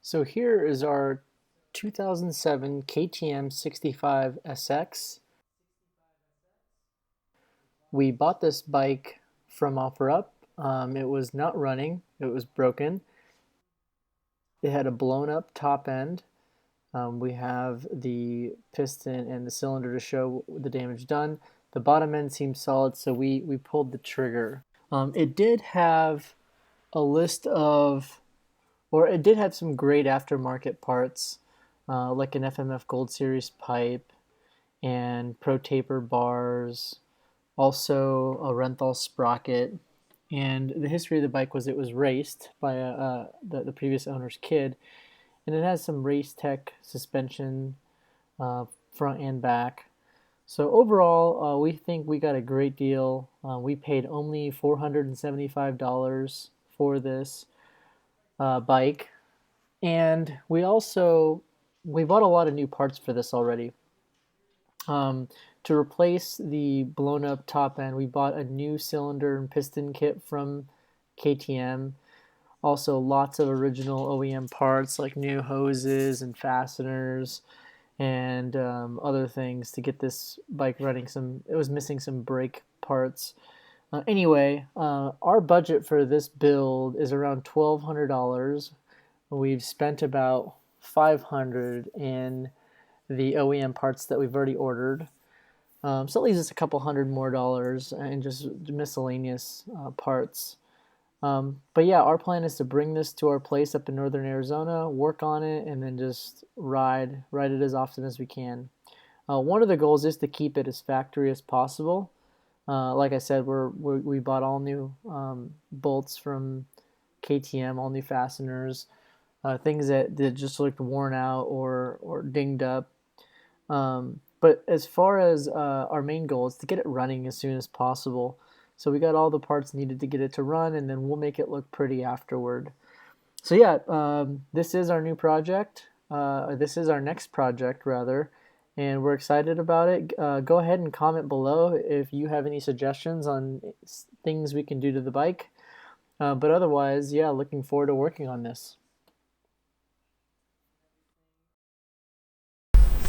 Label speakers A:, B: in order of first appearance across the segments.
A: So here is our 2007 KTM 65 SX. We bought this bike from OfferUp. It was not running, it was broken. It had a blown up top end. We have the piston and the cylinder to show the damage done. The bottom end seemed solid, so we pulled the trigger. It did have a list of, or it did have some great aftermarket parts, like an FMF Gold Series pipe and Pro Taper bars, also a Renthal sprocket. And the history of the bike was it was raced by the previous owner's kid, and it has some Race Tech suspension, front and back. So overall, we think we got a great deal. We paid only $475 for this bike, and we bought a lot of new parts for this already. To replace the blown up top end, we bought a new cylinder and piston kit from KTM. Also lots of original OEM parts like new hoses and fasteners and other things to get this bike running. It was missing some brake parts. Anyway, our budget for this build is around $1,200. We've spent about $500 in the OEM parts that we've already ordered. So it leaves us a couple $100 more in just miscellaneous parts. But yeah, our plan is to bring this to our place up in northern Arizona, work on it, and then just ride it as often as we can. One of the goals is to keep it as factory as possible. Like I said, we bought all new bolts from KTM, all new fasteners, things that just looked worn out or dinged up. But as far as our main goal is to get it running as soon as possible. So we got all the parts needed to get it to run, and then we'll make it look pretty afterward. So yeah, this is our new project. This is our next project, rather, and we're excited about it. Go ahead and comment below if you have any suggestions on things we can do to the bike. But otherwise, yeah, looking forward to working on this.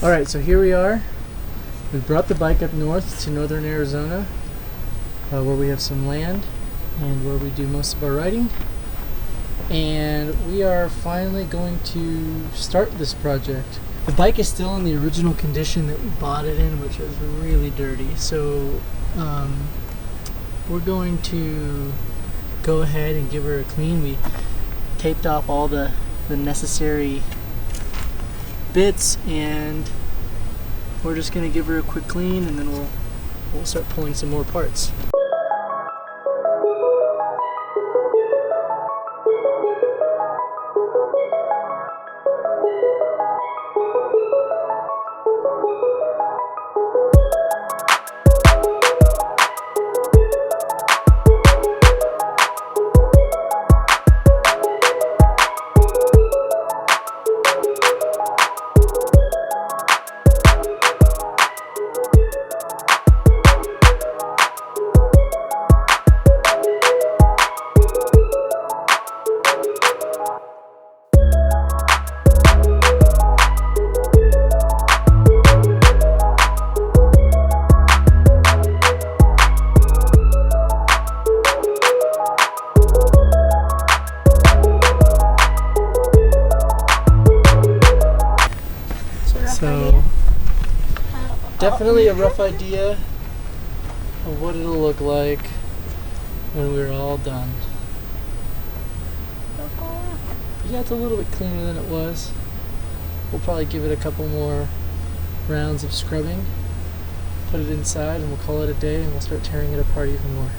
A: Alright, so here we are. We brought the bike up north to northern Arizona, where we have some land and where we do most of our riding. And we are finally going to start this project. The bike is still in the original condition that we bought it in, which is really dirty. So we're going to go ahead and give her a clean. We taped off all the necessary bits, and we're just going to give her a quick clean, and then we'll start pulling some more parts. So, definitely a rough idea of what it'll look like when we're all done. Yeah, it's a little bit cleaner than it was. We'll probably give it a couple more rounds of scrubbing, put it inside, and we'll call it a day, and we'll start tearing it apart even more.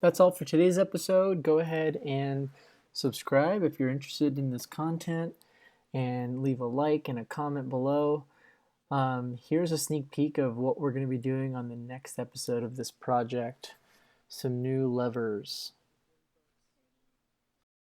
A: That's all for today's episode. Go ahead and subscribe if you're interested in this content, and leave a like and a comment below. Here's a sneak peek of what we're going to be doing on the next episode of this project. Some new levers.